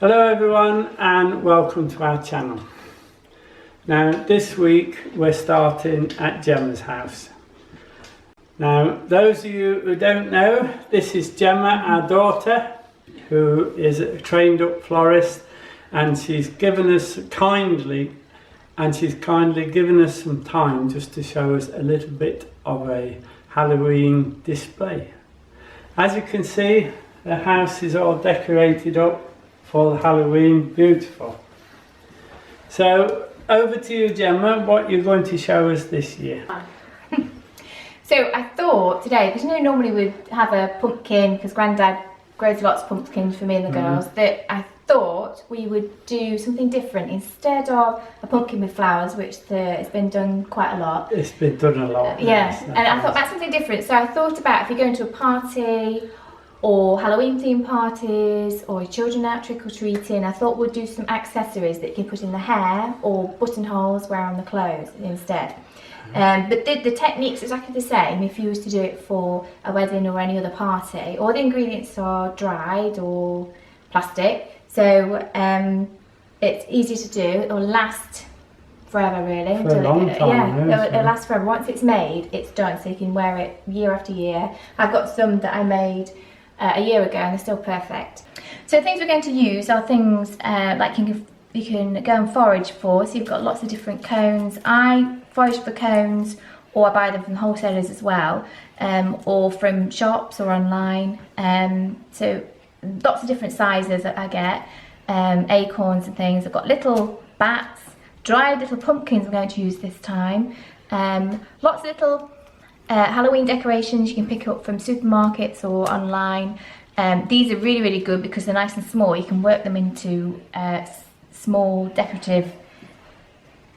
Hello everyone and welcome to our channel. Now this week we're starting at Gemma's house. Now those of you who don't know, this is Gemma, our daughter, who is a trained up florist, and she's given us kindly given us some time just to show us a little bit of a Halloween display. As you can see, the house is all decorated up for Halloween, beautiful. So over to you, Gemma, what you're going to show us this year. So I thought today, because normally we'd have a pumpkin, because Grandad grows lots of pumpkins for me and the girls, that I thought we would do something different instead of a pumpkin with flowers, which it's been done quite a lot. It's been done a lot. Yeah, and I thought about something different. So I thought about if you're going to a party or Halloween themed parties or children out trick-or-treating, I thought we'd do some accessories that you can put in the hair or buttonholes wear on the clothes instead. But the technique's exactly the same if you was to do it for a wedding or any other party. All the ingredients are dried or plastic, so it's easy to do. It'll last forever, really. For a long time, yeah, it'll last forever. Once it's made, it's done, so you can wear it year after year. I've got some that I made a year ago and they're still perfect. So things we're going to use are things like you can go and forage for. So you've got lots of different cones. I forage for cones, or I buy them from wholesalers as well, or from shops or online. So lots of different sizes that I get, acorns and things. I've got little bats, dried little pumpkins I'm going to use this time, lots of little Halloween decorations you can pick up from supermarkets or online. These are really, really good because they're nice and small. You can work them into small decorative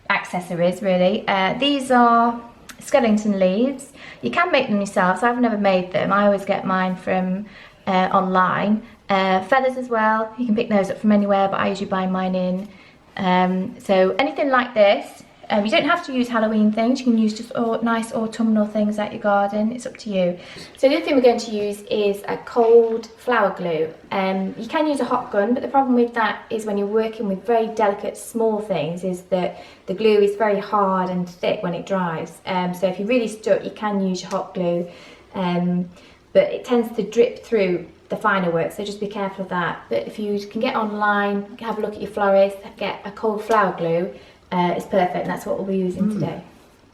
accessories, really. These are skeleton leaves. You can make them yourself, so I've never made them. I always get mine from online. Feathers as well, you can pick those up from anywhere, but I usually buy mine in. So anything like this. You don't have to use Halloween things, you can use just nice autumnal things out your garden, it's up to you. So the other thing we're going to use is a cold flower glue. You can use a hot gun, but the problem with that is when you're working with very delicate small things is that the glue is very hard and thick when it dries. So if you're really stuck, you can use your hot glue, but it tends to drip through the finer work, so just be careful of that. But if you can get online, have a look at your florist, get a cold flower glue, it's perfect, and that's what we'll be using today.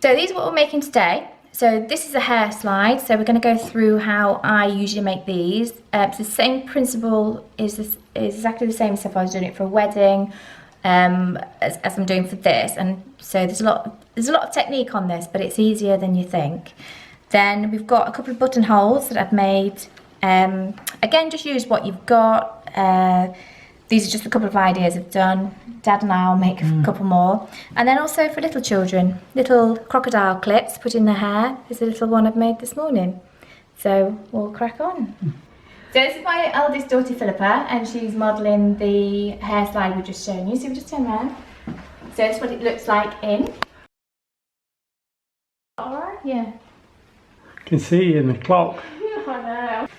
So these are what we're making today. So this is a hair slide, so we're going to go through how I usually make these. It's the same principle, is exactly the same as if I was doing it for a wedding, as I'm doing for this. And so there's a lot of technique on this, but it's easier than you think. Then we've got a couple of buttonholes that I've made. Again, just use what you've got. These are just a couple of ideas I've done. Dad and I will make a couple more. And then also for little children, little crocodile clips put in their hair. There's a little one I've made this morning. So we'll crack on. So this is my eldest daughter Philippa, and she's modelling the hair slide we've just shown you. So we just turn around. So this is what it looks like in. Alright? Yeah. I can see you in the clock.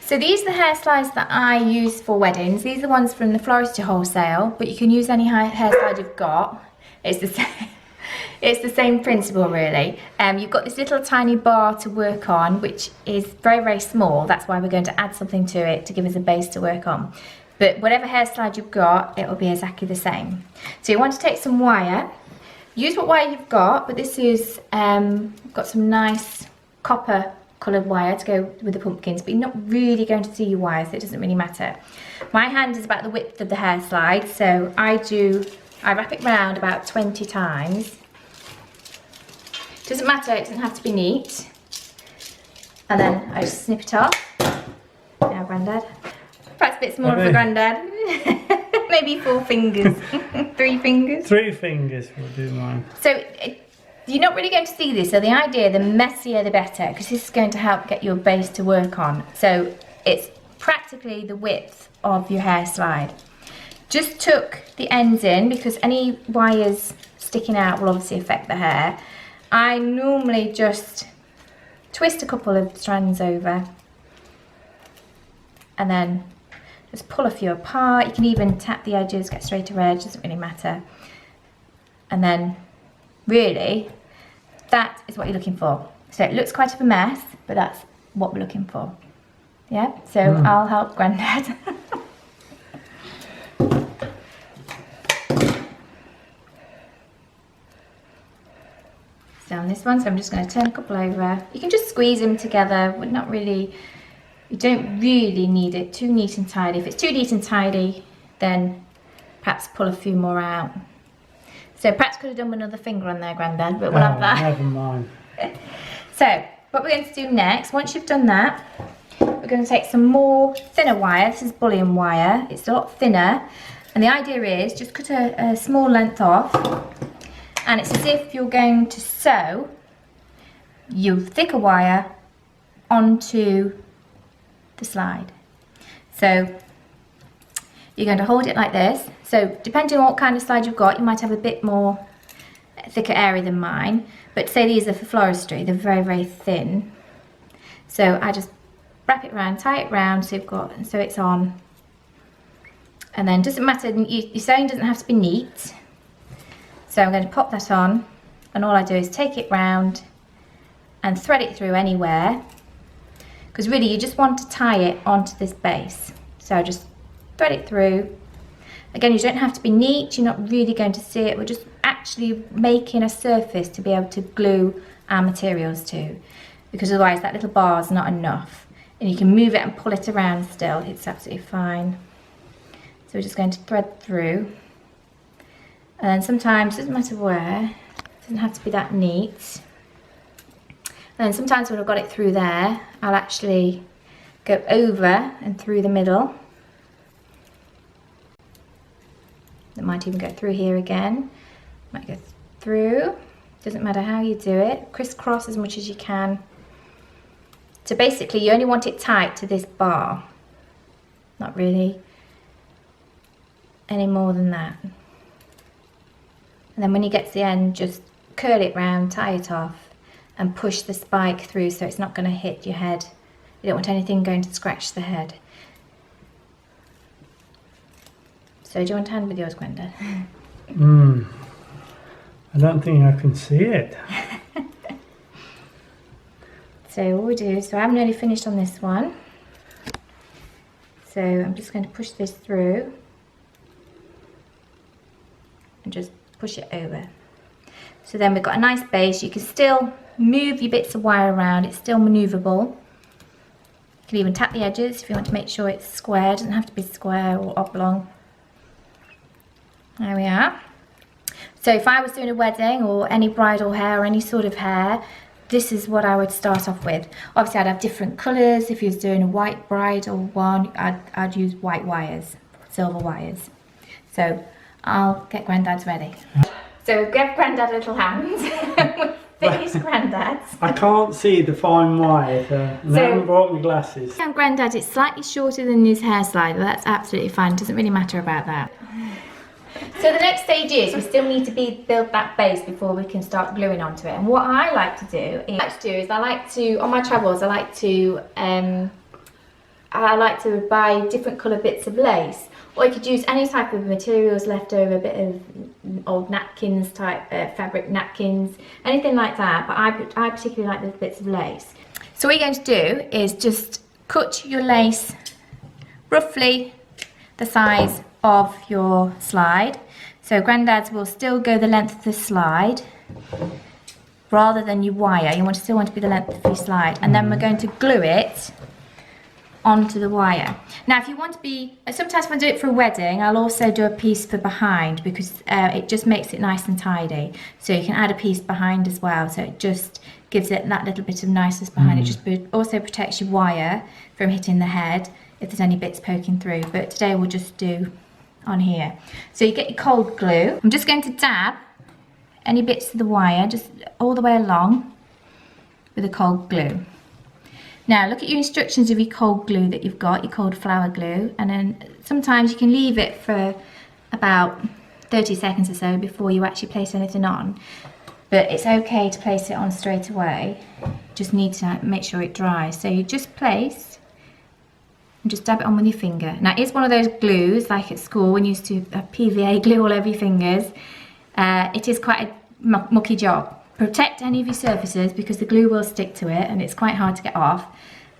So these are the hair slides that I use for weddings. These are the ones from the florist to wholesale, but you can use any hair slide you've got. It's the same principle, really. You've got this little tiny bar to work on, which is very, very small. That's why we're going to add something to it to give us a base to work on. But whatever hair slide you've got, it will be exactly the same. So you want to take some wire. Use what wire you've got, but this is got some nice copper coloured wire to go with the pumpkins, but you're not really going to see your wire, so it doesn't really matter. My hand is about the width of the hair slide, so I wrap it round about 20 times. Doesn't matter, it doesn't have to be neat. And then I just snip it off. Now, Grandad. Perhaps a bit smaller for Grandad. Maybe 4 fingers. 3 fingers. 3 fingers will do mine. So you're not really going to see this, so the idea, the messier the better, because this is going to help get your base to work on. So it's practically the width of your hair slide. Just tuck the ends in, because any wires sticking out will obviously affect the hair. I normally just twist a couple of strands over and then Just pull a few apart. You can even tap the edges, get straighter edge, doesn't really matter. And then really, that is what you're looking for. So it looks quite of a mess, but that's what we're looking for. Yeah, so I'll help Grandad. Down this one, so I'm just going to turn a couple over. You can just squeeze them together, but not really, you don't really need it too neat and tidy. If it's too neat and tidy, then perhaps pull a few more out. So perhaps could have done with another finger on there, Grandad, but we'll have that. Never mind. So what we're going to do next, once you've done that, we're going to take some more thinner wire. This is bullion wire. It's a lot thinner, and the idea is just cut a small length off, and it's as if you're going to sew your thicker wire onto the slide. So you're going to hold it like this. So depending on what kind of slide you've got, you might have a bit more thicker area than mine, but say these are for floristry, they're very, very thin. So I just wrap it around, tie it round so it's on. And then doesn't matter, your sewing doesn't have to be neat. So I'm going to pop that on, and all I do is take it round and thread it through anywhere, because really you just want to tie it onto this base. So just thread it through. Again, you don't have to be neat, you're not really going to see it, we're just actually making a surface to be able to glue our materials to, because otherwise that little bar is not enough. And you can move it and pull it around still, it's absolutely fine. So we're just going to thread through. And then sometimes, it doesn't matter where, it doesn't have to be that neat. And then sometimes when I've got it through there, I'll actually go over and through the middle. It might even go through here again. Might go through. Doesn't matter how you do it. Crisscross as much as you can. So basically you only want it tight to this bar. Not really any more than that. And then when you get to the end, just curl it round, tie it off, and push the spike through so it's not going to hit your head. You don't want anything going to scratch the head. So do you want to hand with yours, Grandad? I don't think I can see it. So what we do, so I'm nearly finished on this one. So I'm just going to push this through and just push it over. So then we've got a nice base. You can still move your bits of wire around, it's still manoeuvrable. You can even tap the edges if you want to make sure it's square. It doesn't have to be square or oblong. There we are. So if I was doing a wedding or any bridal hair or any sort of hair, this is what I would start off with. Obviously I'd have different colours. If you was doing a white bridal one, I'd use white wires, silver wires. So I'll get Grandad's ready. So give Grandad a little hand. Finish Grandad's. I can't see the fine wire, and I haven't brought my glasses. And Grandad, it's slightly shorter than his hair slide, but that's absolutely fine. Doesn't really matter about that. So the next stage is we still need to build that base before we can start gluing onto it. And what I like to do is I like to on my travels I like to buy different colour bits of lace, or you could use any type of materials left over, a bit of old napkins type fabric napkins, anything like that. But I particularly like those bits of lace. So what you're going to do is just cut your lace roughly the size of your slide. So Grandad's will still go the length of the slide rather than your wire. You still want to be the length of your slide, and then we're going to glue it onto the wire. Now if you want to be, sometimes when I do it for a wedding, I'll also do a piece for behind, because it just makes it nice and tidy. So you can add a piece behind as well, so it just gives it that little bit of niceness behind. It just also protects your wire from hitting the head if there's any bits poking through, but today we'll just do on here. So you get your cold glue. I'm just going to dab any bits of the wire just all the way along with the cold glue. Now look at your instructions of your cold glue that you've got, your cold flour glue, and then sometimes you can leave it for about 30 seconds or so before you actually place anything on. But it's okay to place it on straight away. Just need to make sure it dries. So you just place and just dab it on with your finger. Now it's one of those glues like at school when you used to have PVA glue all over your fingers. It is quite a mucky job. Protect any of your surfaces because the glue will stick to it and it's quite hard to get off.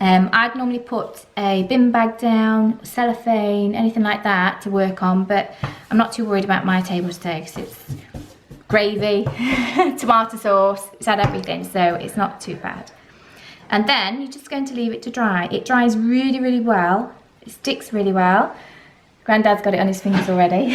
I'd normally put a bin bag down, cellophane, anything like that to work on, but I'm not too worried about my table today because it's gravy, tomato sauce, it's had everything, so it's not too bad. And then you're just going to leave it to dry. It dries really, really well. It sticks really well. Granddad's got it on his fingers already.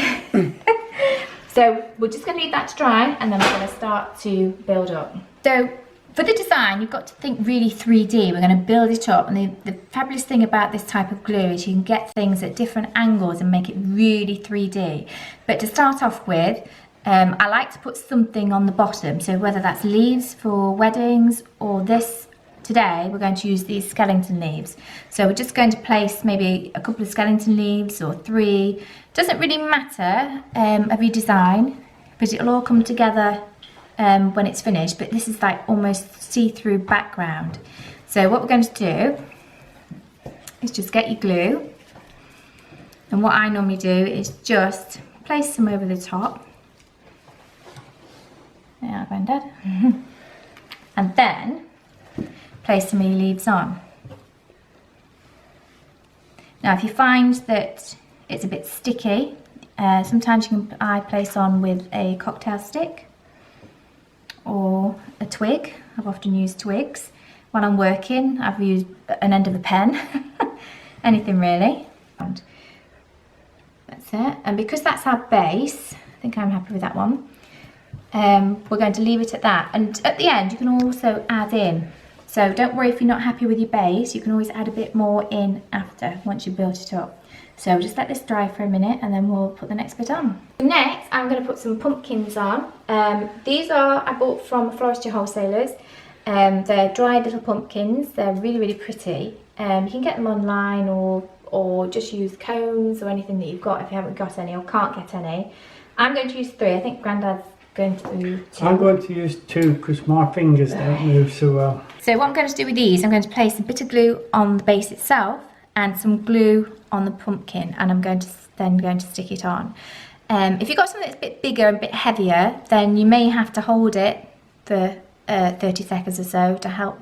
So we're just going to leave that to dry and then we're going to start to build up. So for the design, you've got to think really 3D. We're going to build it up, and the fabulous thing about this type of glue is you can get things at different angles and make it really 3D. But to start off with, I like to put something on the bottom, so whether that's leaves for weddings or this, today we're going to use these skeleton leaves. So we're just going to place maybe a couple of skeleton leaves or 3. Doesn't really matter of your design, but it'll all come together when it's finished. But this is like almost see-through background. So what we're going to do is just get your glue, and what I normally do is just place some over the top. Yeah, Granddad. And then place some of your leaves on. Now if you find that it's a bit sticky, sometimes I place on with a cocktail stick or a twig. I've often used twigs. When I'm working, I've used an end of a pen, anything really. And that's it. And because that's our base, I think I'm happy with that one. We're going to leave it at that, and at the end you can also add in, so don't worry if you're not happy with your base, you can always add a bit more in after once you've built it up. So just let this dry for a minute and then we'll put the next bit on. Next I'm going to put some pumpkins on. These I bought from Floristry Wholesalers. They're dried little pumpkins, they're really, really pretty. You can get them online or just use cones or anything that you've got if you haven't got any or can't get any. I'm going to use 3, I think Granddad's going to do 2. I'm going to use 2 because my fingers don't move so well. So what I'm going to do with these, I'm going to place a bit of glue on the base itself and some glue on the pumpkin, and I'm going to stick it on. If you've got something that's a bit bigger and a bit heavier, then you may have to hold it for 30 seconds or so to help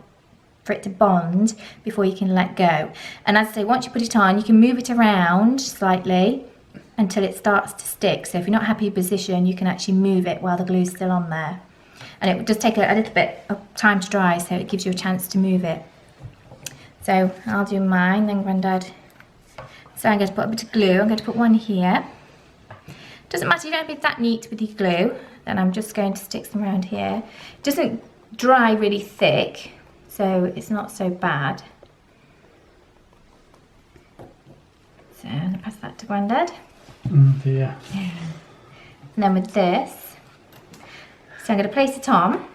for it to bond before you can let go. And as I say, once you put it on, you can move it around slightly until it starts to stick. So if you're not happy with position, you can actually move it while the glue's still on there. And it will just take a little bit of time to dry, so it gives you a chance to move it. So I'll do mine, then Grandad. So I'm going to put a bit of glue. I'm going to put one here. Doesn't matter, you don't have to be that neat with your glue. Then I'm just going to stick some around here. It doesn't dry really thick, so it's not so bad. So I'm going to pass that to Grandad. Dear. And then with this, so I'm going to place it on,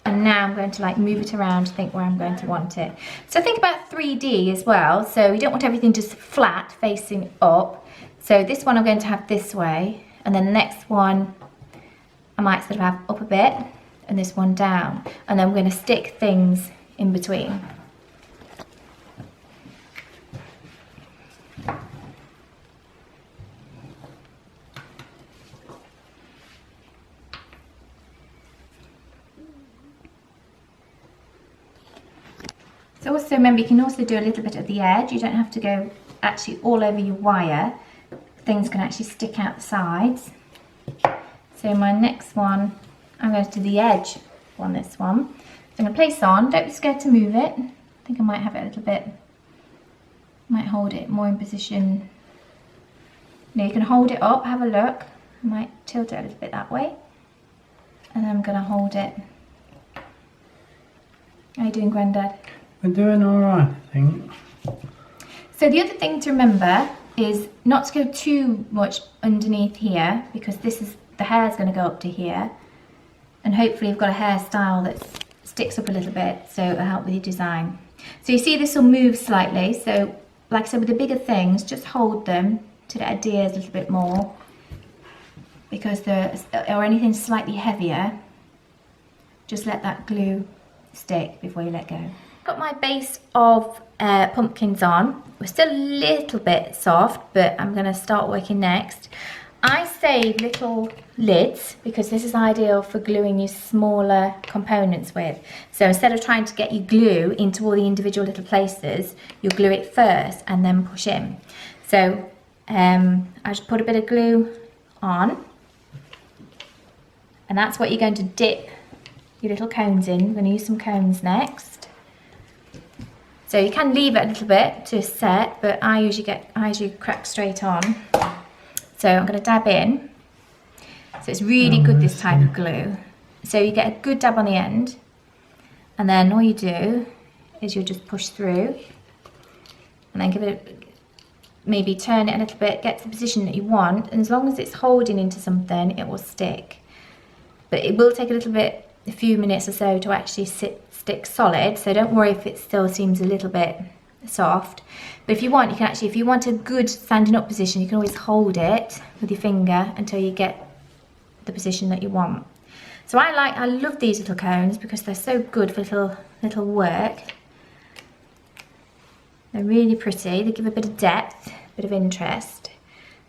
and now I'm going to like move it around to think where I'm going to want it. So think about 3D as well, so you don't want everything just flat facing up. So this one I'm going to have this way, and then the next one I might sort of have up a bit, and this one down, and then we're going to stick things in between. So also remember, you can also do a little bit at the edge. You don't have to go actually all over your wire. Things can actually stick out the sides. So my next one, I'm going to do the edge on this one. So I'm going to place on, don't be scared to move it. I think I might have it a little bit, might hold it more in position. Now you can hold it up, have a look. I might tilt it a little bit that way. And then I'm going to hold it. How are you doing, Grandad? We're doing alright, I think. So the other thing to remember is not to go too much underneath here, because this is, the hair is going to go up to here, and hopefully you've got a hairstyle that sticks up a little bit, so it'll help with your design. So you see this will move slightly, so like I said, with the bigger things, just hold them to it adheres a little bit more, because or anything slightly heavier, just let that glue stick before you let go. Got my base of pumpkins on. We're still a little bit soft, but I'm going to start working next. I saved little lids because this is ideal for gluing your smaller components with. So instead of trying to get your glue into all the individual little places, you'll glue it first and then push in. So I just put a bit of glue on, and that's what you're going to dip your little cones in. We're going to use some cones next. So you can leave it a little bit to set, but I usually crack straight on. So I'm going to dab in. So it's really good, this type of glue. So you get a good dab on the end, and then all you do is you'll just push through, and then give it maybe turn it a little bit, get to the position that you want, and as long as it's holding into something, it will stick. But it will take a few minutes or so to actually stick solid, so don't worry if it still seems a little bit soft. But if you want, you can actually, if you want a good standing up position, you can always hold it with your finger until you get the position that you want. So I love these little cones because they're so good for little work. They're really pretty, they give a bit of depth, a bit of interest.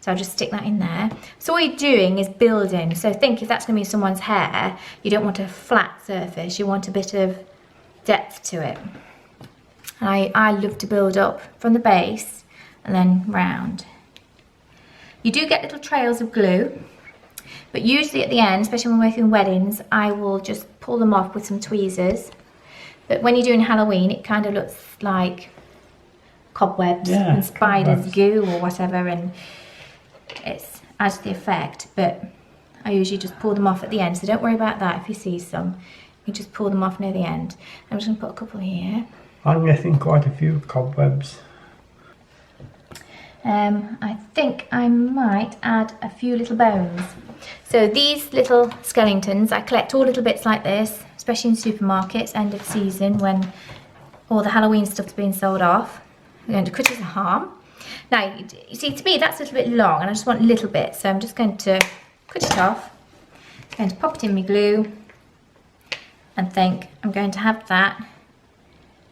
So I'll just stick that in there. So all you're doing is building. So think if that's going to be someone's hair, you don't want a flat surface, you want a bit of depth to it. And I love to build up from the base and then round. You do get little trails of glue, but usually at the end, especially when we're working weddings, I will just pull them off with some tweezers. But when you're doing Halloween, it kind of looks like cobwebs and spiders' goo or whatever, and it adds the effect. But I usually just pull them off at the end, so don't worry about that if you see some. You just pull them off near the end. I'm just going to put a couple here. I'm getting quite a few cobwebs. I think I might add a few little bones. So these little skeletons, I collect all little bits like this, especially in supermarkets, end of season, when all the Halloween stuff's being sold off. I'm going to cut his arm. Now, you see, to me, that's a little bit long, and I just want a little bit, so I'm just going to cut it off. I'm going to pop it in my glue, and think I'm going to have that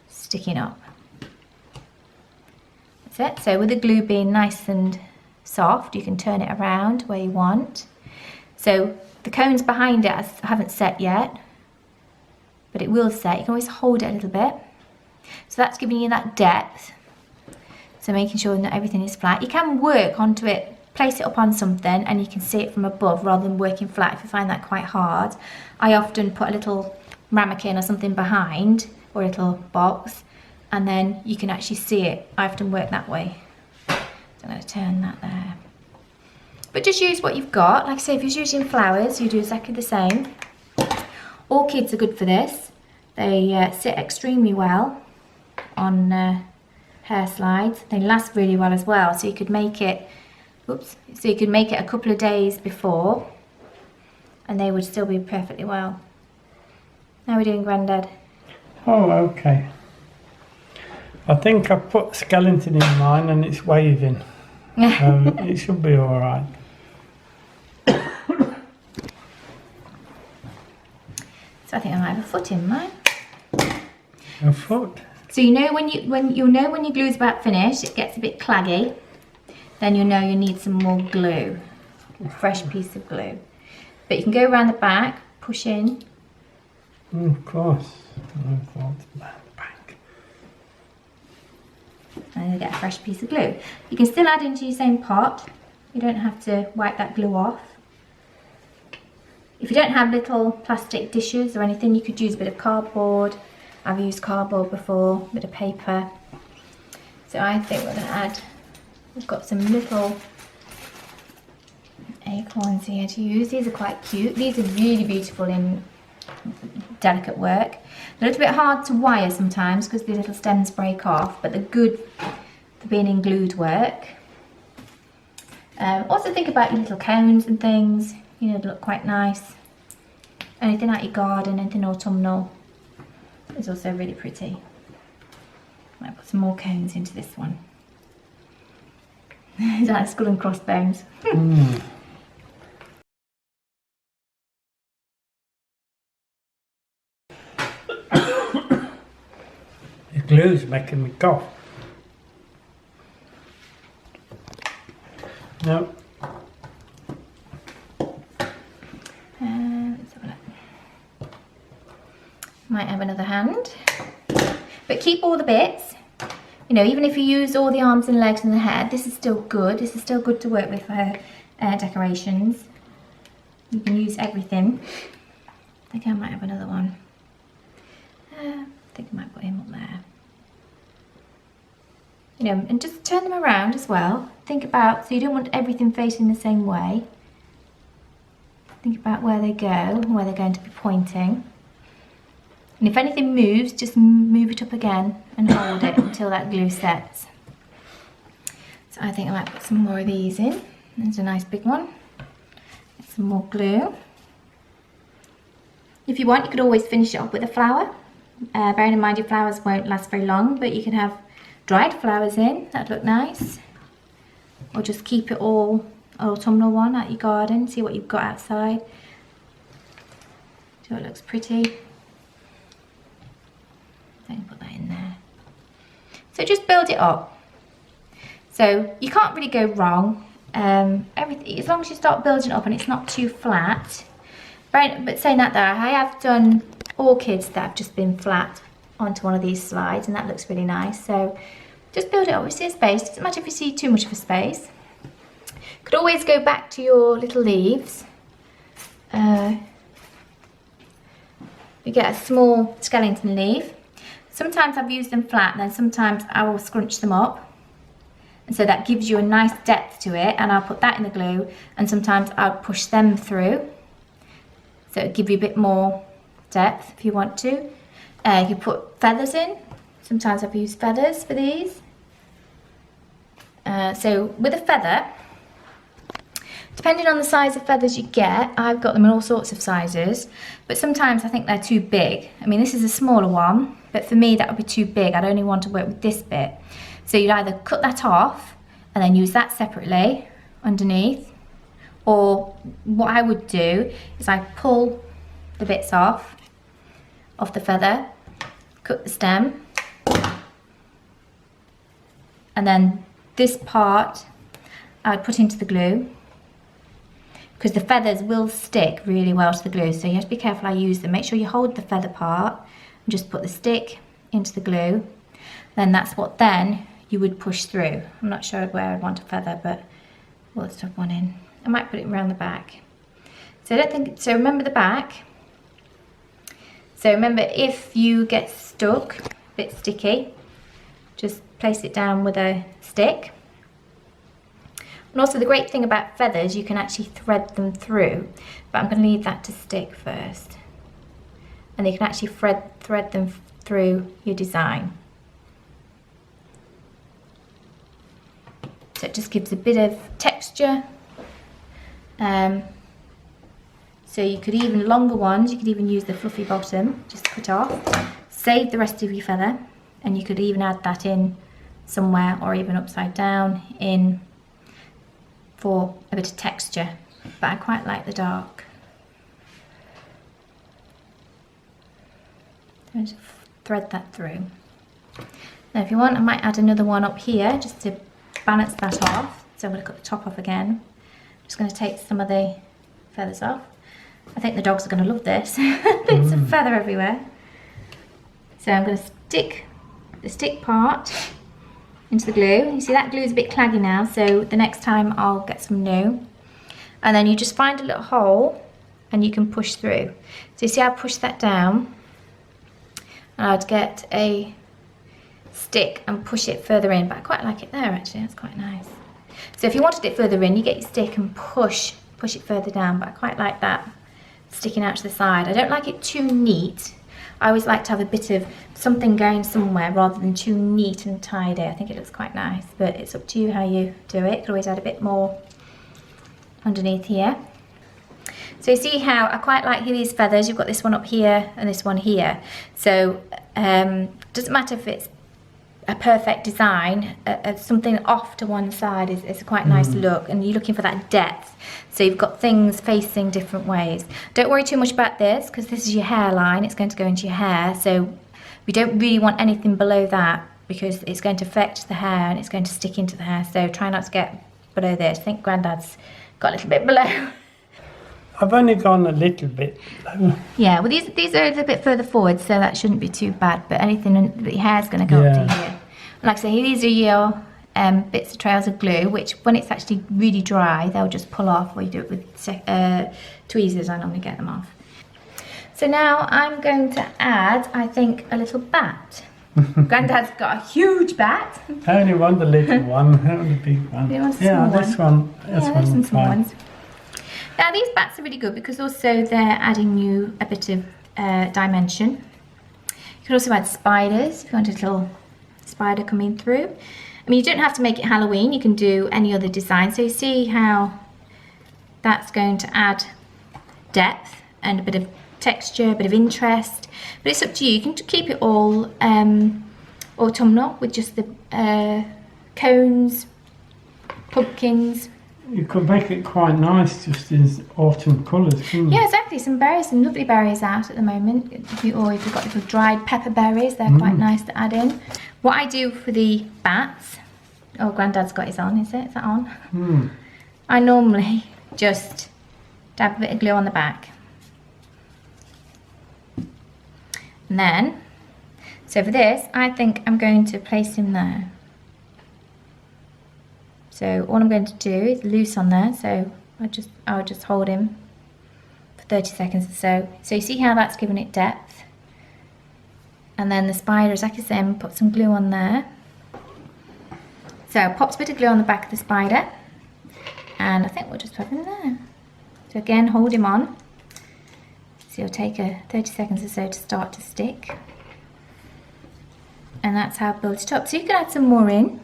sticking up. That's it. So with the glue being nice and soft, you can turn it around where you want. So the cones behind it haven't set yet, but it will set. You can always hold it a little bit. So that's giving you that depth. So making sure that everything is flat. You can work onto it, place it up on something, and you can see it from above rather than working flat if you find that quite hard. I often put a little ramekin or something behind, or a little box, and then you can actually see it. I often work that way. So I'm going to turn that there. But just use what you've got. Like I say, if you're using flowers, you do exactly the same. Orchids are good for this. They sit extremely well on hair slides. They last really well as well. So you could make it, so you could make it a couple of days before, and they would still be perfectly well. How are we doing, Grandad? Oh, okay. I think I put skeleton in mine and it's waving. It should be all right. So I think I might have a foot in mine. A foot? So you know when your glue's about finished, it gets a bit claggy. Then you'll know you need some more glue, a fresh piece of glue. But you can go around the back, push in. Of course. I thought about the back. And you get a fresh piece of glue. You can still add into your same pot. You don't have to wipe that glue off. If you don't have little plastic dishes or anything, you could use a bit of cardboard. I've used cardboard before, a bit of paper. So I think we're going to add, we've got some little acorns here to use. These are quite cute. These are really beautiful in delicate work. A little bit hard to wire sometimes because the little stems break off, but they're good for being in glued work. Also think about your little cones and things, you know, they look quite nice. Anything out your garden, anything autumnal is also really pretty. Might put some more cones into this one. Is that skull and crossbones? glue's making me cough. No. Let's have a look. Might have another hand. But keep all the bits. You know, even if you use all the arms and legs and the head, this is still good. This is still good to work with for her decorations. You can use everything. I think I might have another one. I think I might put him up there. You know, and just turn them around as well. Think about, so you don't want everything facing the same way. Think about where they go and where they're going to be pointing. And if anything moves, just move it up again and hold it until that glue sets. So I think I might put some more of these in. There's a nice big one. Get some more glue. If you want, you could always finish it off with a flower. Bearing in mind your flowers won't last very long, but you can have dried flowers in. That'd look nice. Or just keep it all autumnal one at your garden. See what you've got outside. So it looks pretty. Then put that in there. So just build it up. So you can't really go wrong. Everything, as long as you start building it up and it's not too flat. But saying that though, I have done orchids that have just been flat onto one of these slides, and that looks really nice. So just build it up. You see a space. Doesn't matter if you see too much of a space. Could always go back to your little leaves. You get a small skeleton leaf. Sometimes I've used them flat, and then sometimes I will scrunch them up. And so that gives you a nice depth to it, and I'll put that in the glue, and sometimes I'll push them through. So it'll give you a bit more depth if you want to. You can put feathers in. Sometimes I've used feathers for these. So with a feather, depending on the size of feathers you get, I've got them in all sorts of sizes, but sometimes I think they're too big. I mean, this is a smaller one, but for me that would be too big. I'd only want to work with this bit. So you'd either cut that off and then use that separately underneath, or what I would do is I pull the bits off the feather, cut the stem, and then this part I'd put into the glue, because the feathers will stick really well to the glue, so you have to be careful how you use them. Make sure you hold the feather part and just put the stick into the glue. Then that's what then you would push through. I'm not sure where I'd want a feather, but we'll stuff one in. I might put it around the back. So I don't think, so remember the back. So remember, if you get stuck, a bit sticky, just place it down with a stick. And also the great thing about feathers, you can actually thread them through, but I'm going to leave that to stick first. And you can actually thread them through your design. So it just gives a bit of texture. So you could even, longer ones, you could even use the fluffy bottom, just cut off, save the rest of your feather, and you could even add that in somewhere, or even upside down in for a bit of texture, but I quite like the dark. So just thread that through. Now if you want, I might add another one up here just to balance that off. So I'm going to cut the top off again. I'm just going to take some of the feathers off. I think the dogs are going to love this. Bits of feather everywhere. So I'm going to stick the stick part into the glue. You see that glue is a bit claggy now, so the next time I'll get some new. And then you just find a little hole and you can push through. So you see I push that down, and I'd get a stick and push it further in, but I quite like it there actually, that's quite nice. So if you wanted it further in, you get your stick and push it further down, but I quite like that sticking out to the side. I don't like it too neat. I always like to have a bit of something going somewhere rather than too neat and tidy. I think it looks quite nice, but it's up to you how you do it. You could always add a bit more underneath here. So you see how I quite like these feathers. You've got this one up here and this one here. So doesn't matter if it's a perfect design, something off to one side is a quite nice look, and you're looking for that depth. So you've got things facing different ways. Don't worry too much about this, because this is your hairline, it's going to go into your hair. So We don't really want anything below that because it's going to affect the hair and it's going to stick into the hair. So try not to get below this. I think Grandad's got a little bit below. I've only gone a little bit low. Yeah, well these are a little bit further forward, so that shouldn't be too bad. But anything, the hair's going to go up to here. Like I say, these are your bits of trails of glue, which when it's actually really dry, they'll just pull off, or you do it with tweezers. I normally get them off. So now I'm going to add, I think, a little bat. Grandad's got a huge bat. I only want the little one, not the big one. You want a small this one. There's some small ones. Now these bats are really good because also they're adding you a bit of dimension. You can also add spiders if you want a little spider coming through. I mean, you don't have to make it Halloween, you can do any other design. So you see how that's going to add depth and a bit of texture, a bit of interest. But it's up to you. You can keep it all autumnal with just the cones, pumpkins. You could make it quite nice just in autumn colours, couldn't you? Yeah, exactly. Some berries, some lovely berries out at the moment. Or if you've got little dried pepper berries, they're quite nice to add in. What I do for the bats, oh, Grandad's got his on, is it? Is that on? I normally just dab a bit of glue on the back. And then, so for this, I think I'm going to place him there. So all I'm going to do is loose on there, so I'll just hold him for 30 seconds or so. So you see how that's given it depth. And then the spiders, like I said, put some glue on there. So I popped a bit of glue on the back of the spider. And I think we'll just put him there. So again, hold him on. So it'll take 30 seconds or so to start to stick. And that's how I build it up. So you can add some more in.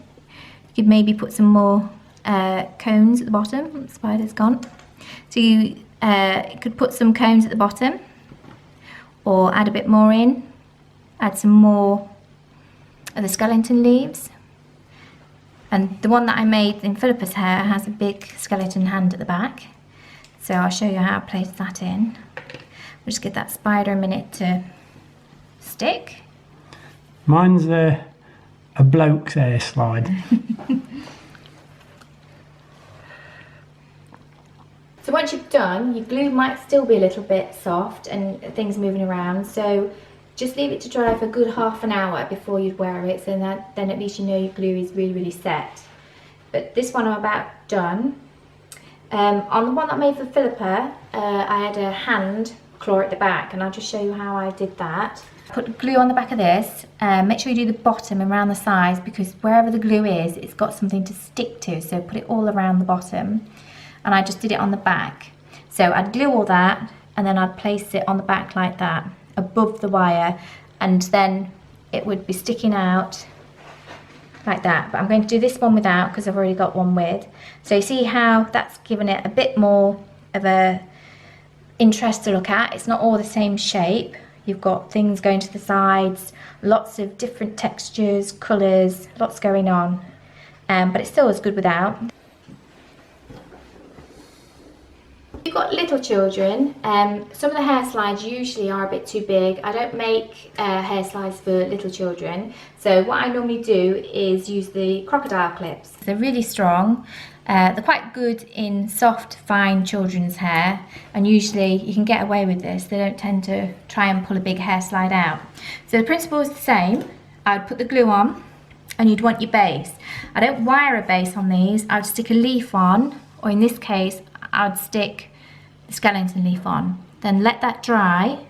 You could maybe put some more cones at the bottom. The spider's gone. So you could put some cones at the bottom, or add a bit more in. Add some more of the skeleton leaves. And the one that I made in Philippa's hair has a big skeleton hand at the back. So I'll show you how I place that in. We'll just give that spider a minute to stick. Mine's a bloke's hair slide. So once you've done, your glue might still be a little bit soft and things moving around, so just leave it to dry for a good half an hour before you wear it, so that then at least you know your glue is really set. But this one I'm about done. On the one that I made for Philippa, I had a hand claw at the back, and I'll just show you how I did that. Put glue on the back of this. Make sure you do the bottom and around the sides, because wherever the glue is, it's got something to stick to, so put it all around the bottom. And I just did it on the back. So I'd glue all that, and then I'd place it on the back like that, above the wire, and then it would be sticking out like that. But I'm going to do this one without, because I've already got one with. So you see how that's given it a bit more of a interest to look at. It's not all the same shape. You've got things going to the sides, lots of different textures, colours, lots going on. But it still is good without. If you've got little children, some of the hair slides usually are a bit too big. I don't make hair slides for little children. So what I normally do is use the crocodile clips. They're really strong. They're quite good in soft, fine children's hair, and usually you can get away with this. They don't tend to try and pull a big hair slide out. So the principle is the same. I would put the glue on, and you'd want your base. I don't wire a base on these. I would stick a leaf on, or in this case, I would stick the skeleton leaf on. Then let that dry,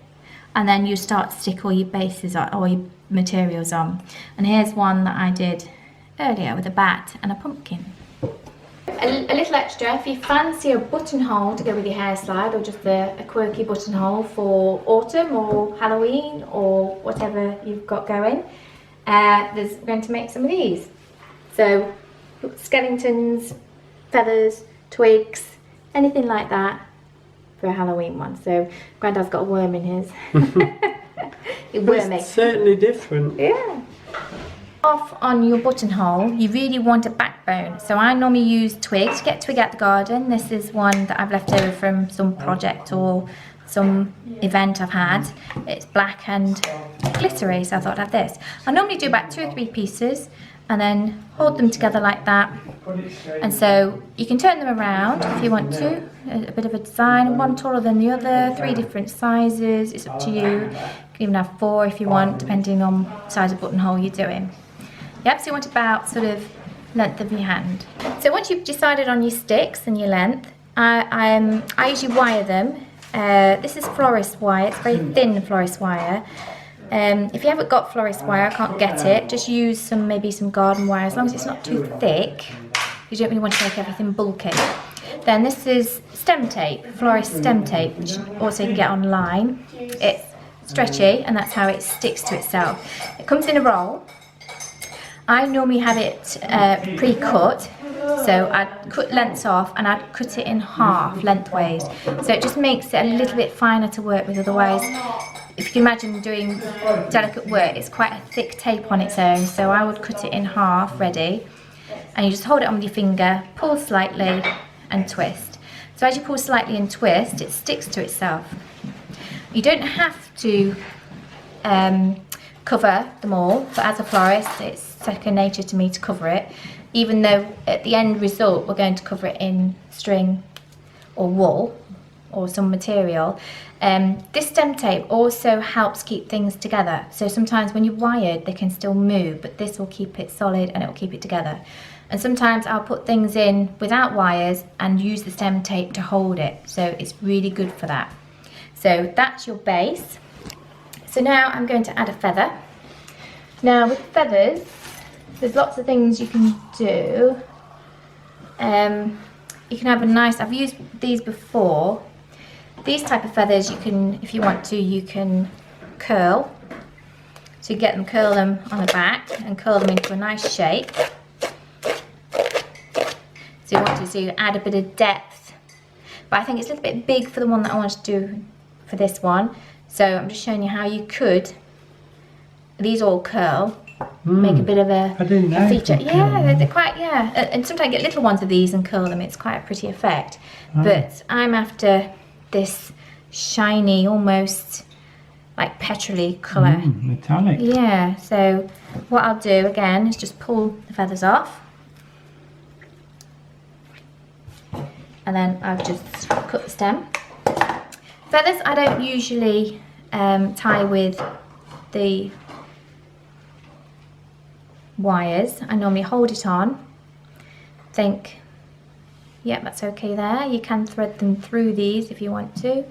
and then you start to stick all your bases on, all your materials on. And here's one that I did earlier with a bat and a pumpkin. A little extra, if you fancy a buttonhole to go with your hair slide, or just a quirky buttonhole for autumn or Halloween or whatever you've got going, we're going to make some of these. So skeletons, feathers, twigs, anything like that for a Halloween one. So Grandad's got a worm in his. It's certainly different. Yeah. Off on your buttonhole, you really want a backbone. So I normally use twigs. Get twig at the garden. This is one that I've left over from some project or some event I've had. It's black and glittery, so I thought I'd have this. I normally do about 2 or 3 pieces and then hold them together like that. And so you can turn them around if you want to, a bit of a design, one taller than the other, 3 different sizes, it's up to you. You can even have 4 if you want, depending on the size of buttonhole you're doing. Yep, so you want about sort of length of your hand. So once you've decided on your sticks and your length, I usually wire them. This is florist wire, it's very thin florist wire. If you haven't got florist wire, I can't get it, just use maybe some garden wire, as long as it's not too thick. You don't really want to make everything bulky. Then this is stem tape, florist stem tape, which also you can get online. It's stretchy and that's how it sticks to itself. It comes in a roll. I normally have it pre-cut, so I'd cut lengths off and I'd cut it in half lengthways. So it just makes it a little bit finer to work with, otherwise, if you can imagine doing delicate work, it's quite a thick tape on its own, so I would cut it in half ready. And you just hold it on with your finger, pull slightly and twist. So as you pull slightly and twist, it sticks to itself. You don't have to cover them all, but as a florist it's second nature to me to cover it, even though at the end result we're going to cover it in string or wool or some material. This stem tape also helps keep things together, so sometimes when you're wired they can still move, but this will keep it solid and it will keep it together. And sometimes I'll put things in without wires and use the stem tape to hold it, so it's really good for that. So that's your base. So now I'm going to add a feather. Now with feathers, there's lots of things you can do. You can have a nice, I've used these before. These type of feathers you can, if you want to, you can curl. So you get them, curl them on the back and curl them into a nice shape. So you want to, so you add a bit of depth. But I think it's a little bit big for the one that I want to do for this one. So I'm just showing you how you could, these all curl, make a bit of a feature. Yeah, they're quite, yeah. And sometimes you get little ones of these and curl them, it's quite a pretty effect. But I'm after this shiny, almost like petrol-y colour. Metallic. Yeah, so what I'll do again is just pull the feathers off. And then I've just cut the stem. Feathers I don't usually tie with the wires. I normally hold it on, think, yeah, that's okay there. You can thread them through these if you want to,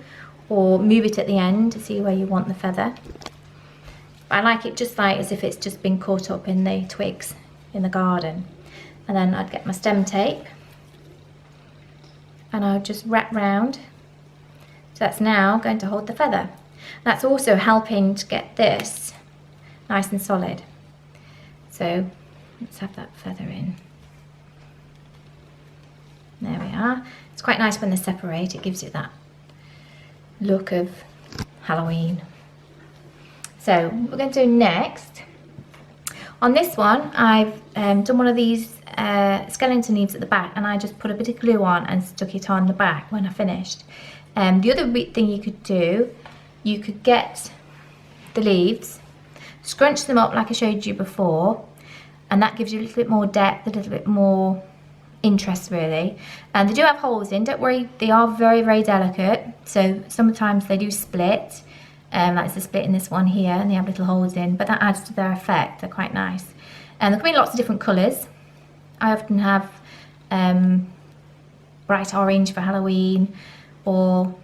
or move it at the end to see where you want the feather. I like it just like as if it's just been caught up in the twigs in the garden. And then I'd get my stem tape and I'll just wrap round. So that's now going to hold the feather. That's also helping to get this nice and solid. So let's have that feather in. There we are. It's quite nice when they separate, it gives it that look of Halloween. So what we're going to do next, on this one I've done one of these skeleton leaves at the back, and I just put a bit of glue on and stuck it on the back when I finished. The other thing you could do, you could get the leaves, scrunch them up like I showed you before, and that gives you a little bit more depth, a little bit more interest really. And they do have holes in, don't worry, they are very, very delicate, so sometimes they do split, like there's a split in this one here, and they have little holes in, but that adds to their effect. They're quite nice. And there can be lots of different colours. I often have bright orange for Halloween, or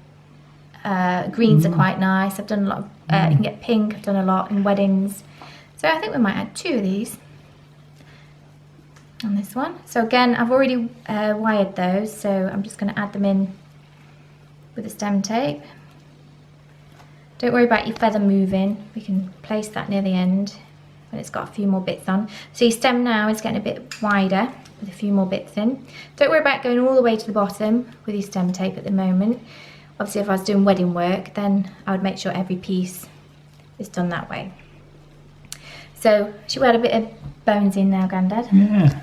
greens are quite nice. I've done a lot of, you can get pink, I've done a lot in weddings. So I think we might add 2 of these on this one. So again, I've already wired those, so I'm just going to add them in with the stem tape. Don't worry about your feather moving, we can place that near the end when it's got a few more bits on. So your stem now is getting a bit wider with a few more bits in. Don't worry about going all the way to the bottom with your stem tape at the moment. Obviously if I was doing wedding work, then I would make sure every piece is done that way. So should we add a bit of bones in now, Grandad? Yeah.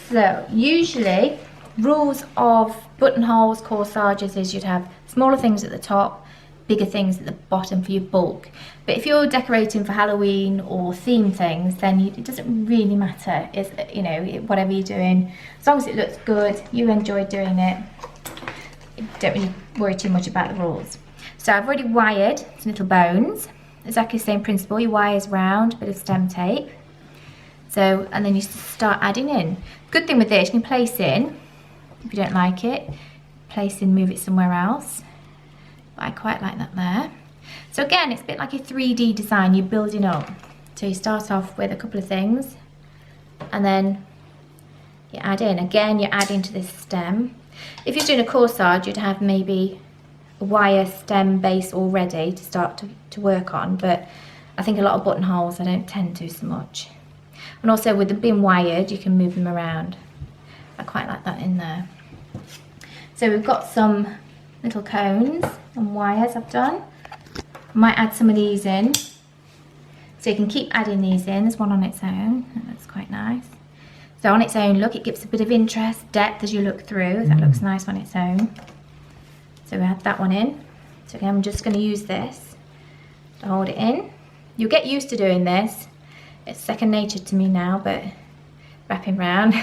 So usually rules of buttonholes, corsages is you'd have smaller things at the top bigger things at the bottom for your bulk. But if you're decorating for Halloween or theme things, then it doesn't really matter. It's, you know, whatever you're doing, as long as it looks good, you enjoy doing it, you don't really worry too much about the rules. So I've already wired some little bones, exactly the same principle. Your wires round, bit of stem tape. So, and then you start adding in. Good thing with this, you can place in, if you don't like it, place in, move it somewhere else. But I quite like that there. So again, it's a bit like a 3D design, you're building up. So you start off with a couple of things, and then you add in. Again, you're adding to this stem. If you're doing a corsage, you'd have maybe a wire stem base already to start to work on, but I think a lot of buttonholes I don't tend to so much. And also with them being wired, you can move them around. I quite like that in there. So we've got some little cones and wires I've done. I might add some of these in. So you can keep adding these in. There's one on its own, and that's quite nice. So on its own, look, it gives a bit of interest, depth as you look through. That looks nice on its own. So we add that one in. So again, I'm just going to use this to hold it in. You'll get used to doing this. It's second nature to me now, but wrapping round.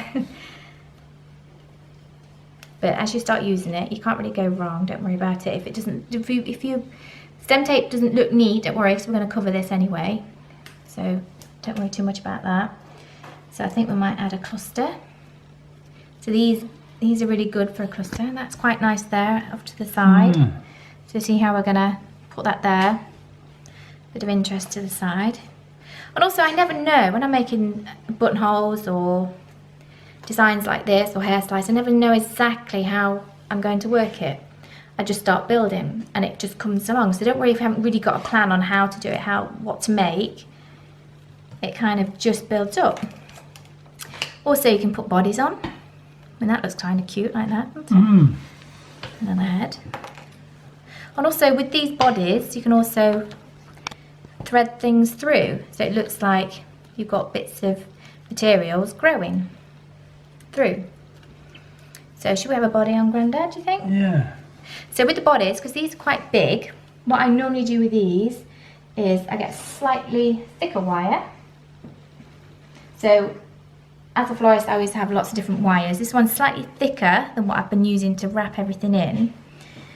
But as you start using it, you can't really go wrong. Don't worry about it. If it doesn't, if you stem tape doesn't look neat, don't worry, because we're going to cover this anyway. So don't worry too much about that. So I think we might add a cluster. So these are really good for a cluster. That's quite nice there, off to the side. So see how we're going to put that there. Bit of interest to the side. And also, I never know when I'm making buttonholes or designs like this or hairstyles, I never know exactly how I'm going to work it. I just start building and it just comes along. So don't worry if you haven't really got a plan on how to do it, what to make. It kind of just builds up. Also, you can put bodies on. And that looks kind of cute like that. Another head. And also with these bodies, you can also thread things through, so it looks like you've got bits of materials growing through. So should we have a body on, Grandad, do you think? Yeah. So with the bodies, because these are quite big, what I normally do with these is I get slightly thicker wire. So as a florist, I always have lots of different wires. This one's slightly thicker than what I've been using to wrap everything in,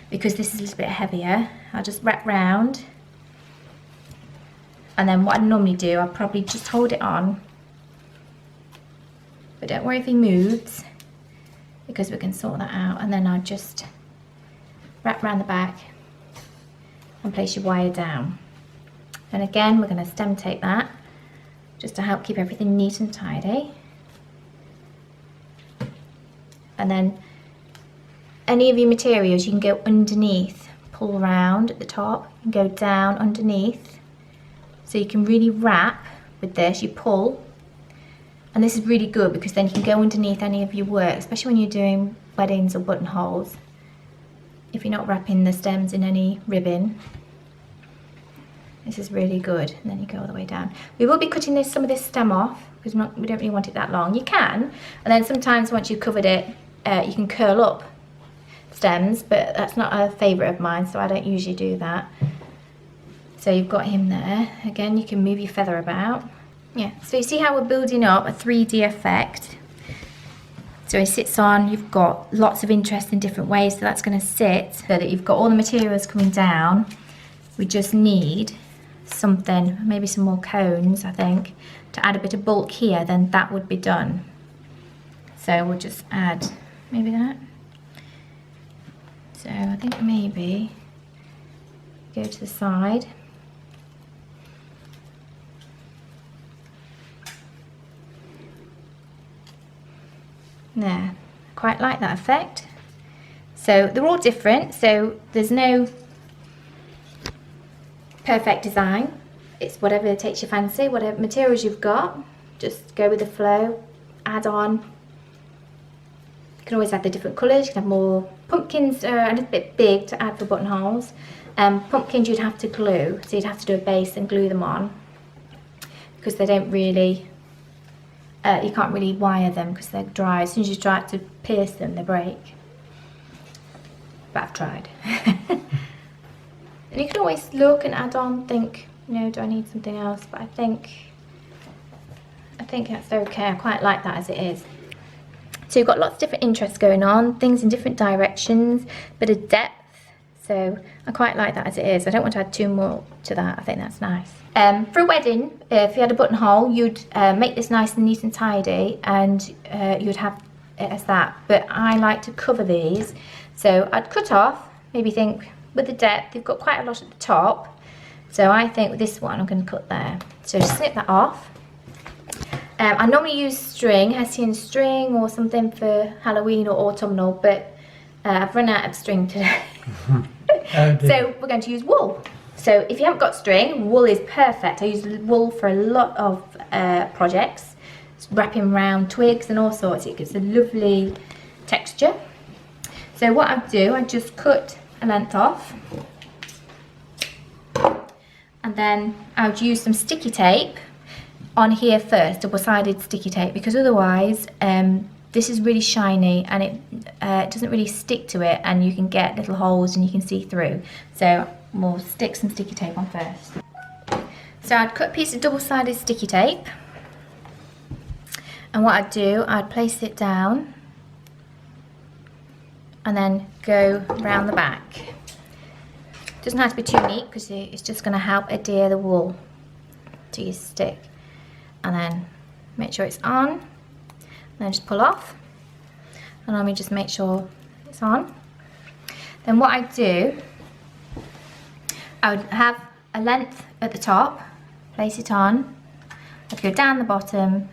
because this is a little bit heavier. I'll just wrap round. And then what I normally do, I'll probably just hold it on. But don't worry if he moves, because we can sort that out. And then I'll just wrap around the back and place your wire down. And again, we're going to stem tape that, just to help keep everything neat and tidy. And then any of your materials, you can go underneath, pull round at the top, and go down underneath. So you can really wrap with this, you pull, and this is really good because then you can go underneath any of your work, especially when you're doing weddings or buttonholes. If you're not wrapping the stems in any ribbon, this is really good. And then you go all the way down. We will be cutting some of this stem off because we don't really want it that long. You can, and then sometimes once you've covered it, you can curl up stems, but that's not a favourite of mine, so I don't usually do that. So you've got him there. Again, you can move your feather about. Yeah, so you see how we're building up a 3D effect. So it sits on, you've got lots of interest in different ways, so that's going to sit so that you've got all the materials coming down. We just need something, maybe some more cones, I think, to add a bit of bulk here, then that would be done. So we'll just add maybe that. So I think maybe go to the side. There, quite like that effect. So they're all different, so there's no perfect design. It's whatever takes your fancy, whatever materials you've got, just go with the flow, add on. You can always add the different colours. You can have more pumpkins, a little bit big to add for buttonholes. Pumpkins you'd have to glue, so you'd have to do a base and glue them on, because they don't really, you can't really wire them because they're dry. As soon as you try to pierce them, they break. But I've tried. And you can always look and add on, think, you know, do I need something else? But I think that's okay. I quite like that as it is. So you've got lots of different interests going on, things in different directions, bit of depth. So I quite like that as it is. I don't want to add too more to that. I think that's nice. For a wedding, if you had a buttonhole, you'd make this nice and neat and tidy, and you'd have it as that. But I like to cover these. So I'd cut off, maybe think with the depth, you've got quite a lot at the top. So I think with this one, I'm going to cut there. So just snip that off. I normally use string, Hessian string or something for Halloween or autumnal, but I've run out of string today. So we're going to use wool. So if you haven't got string, wool is perfect. I use wool for a lot of projects, wrapping around twigs and all sorts. It gives a lovely texture. So what I do, I just cut a length off, and then I would use some sticky tape on here first, double-sided sticky tape, because otherwise this is really shiny and it doesn't really stick to it, and you can get little holes and you can see through. So we'll stick some sticky tape on first. So I'd cut a piece of double-sided sticky tape, and what I'd do, I'd place it down and then go round the back. Doesn't have to be too neat because it's just going to help adhere the wool to your stick. And then make sure it's on, and then just pull off, and let me just make sure it's on. Then what I do, I would have a length at the top, place it on, I'd go down the bottom,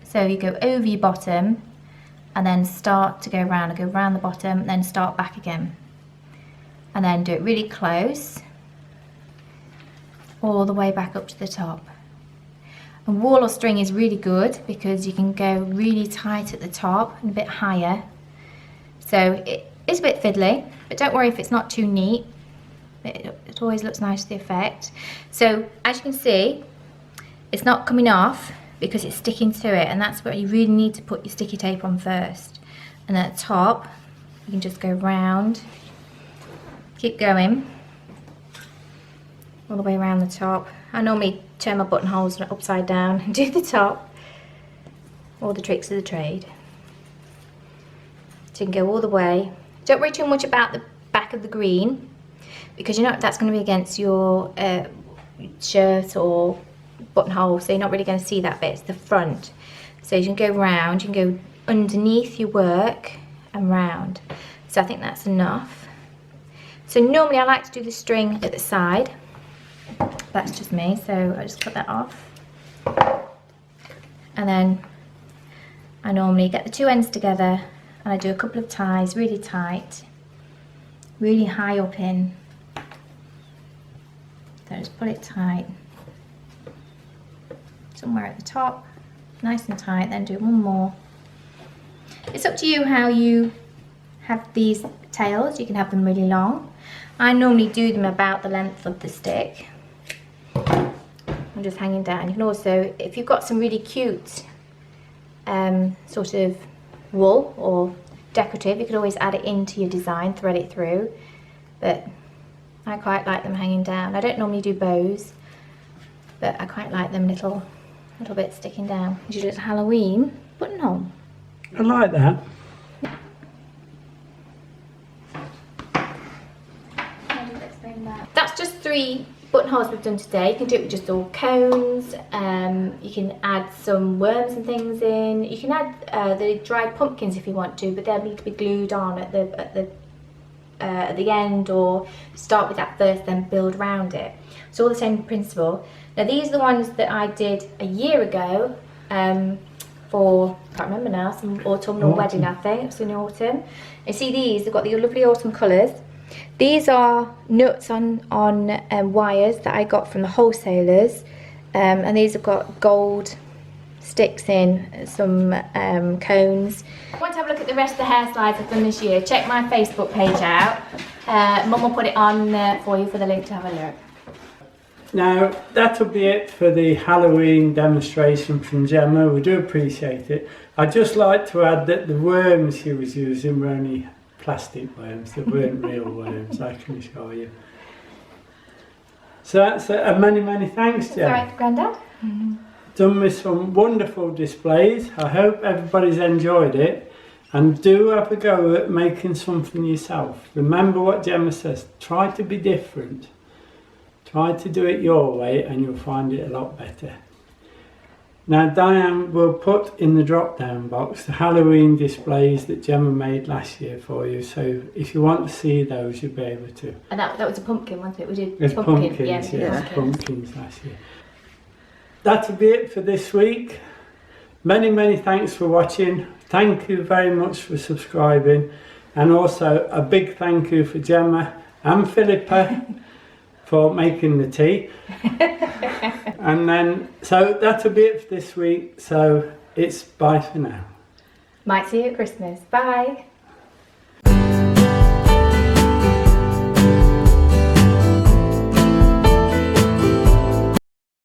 so you go over your bottom and then start to go round. I go round the bottom and then start back again, and then do it really close all the way back up to the top. And wool or string is really good because you can go really tight at the top and a bit higher. So it's a bit fiddly, but don't worry if it's not too neat. It always looks nice, the effect. So as you can see, it's not coming off because it's sticking to it, and that's where you really need to put your sticky tape on first. And at the top, you can just go round, keep going all the way around the top. I normally turn my buttonholes upside down and do the top. All the tricks of the trade. So you can go all the way. Don't worry too much about the back of the green, because you know that's going to be against your shirt or buttonhole, so you're not really going to see that bit. It's the front. So you can go round, you can go underneath your work and round. So I think that's enough. So normally I like to do the string at the side. That's just me, so I just cut that off. And then I normally get the two ends together and I do a couple of ties really tight, really high up in. So just pull it tight somewhere at the top, nice and tight, then do one more. It's up to you how you have these tails. You can have them really long. I normally do them about the length of the stick. I'm just hanging down. You can also, if you've got some really cute sort of wool or decorative, you could always add it into your design, thread it through, but I quite like them hanging down. I don't normally do bows, but I quite like them little bits sticking down. You do it Halloween buttonhole. I like that. That's just 3 buttonholes we've done today. You can do it with just all cones. You can add some worms and things in. You can add the dried pumpkins if you want to, but they'll need to be glued on at the end, or start with that first, then build around it. It's all the same principle. Now these are the ones that I did a year ago for, I can't remember now, some autumnal wedding, I think. It was in autumn. And see these, they've got the lovely autumn colours. These are nuts on wires that I got from the wholesalers, and these have got gold sticks in, some cones. If you want to have a look at the rest of the hair slides I've done this year, check my Facebook page out. Mum will put it on for you for the link to have a look. Now that'll be it for the Halloween demonstration from Gemma. We do appreciate it. I'd just like to add that the worms she was using were only plastic worms, they weren't real worms, I can assure you. So that's a many thanks, That's Jen. all right, Grandad. Done with some wonderful displays. I hope everybody's enjoyed it. And do have a go at making something yourself. Remember what Gemma says, try to be different. Try to do it your way and you'll find it a lot better. Now Diane will put in the drop down box the Halloween displays that Gemma made last year for you. So if you want to see those, you'll be able to. And that was a pumpkin, wasn't it? We did There's pumpkins, yeah, pumpkins last year. That'll be it for this week. Many thanks for watching. Thank you very much for subscribing, and also a big thank you for Gemma and Philippa for making the tea. And then, so that'll be it for this week. So it's bye for now. Might see you at Christmas. Bye.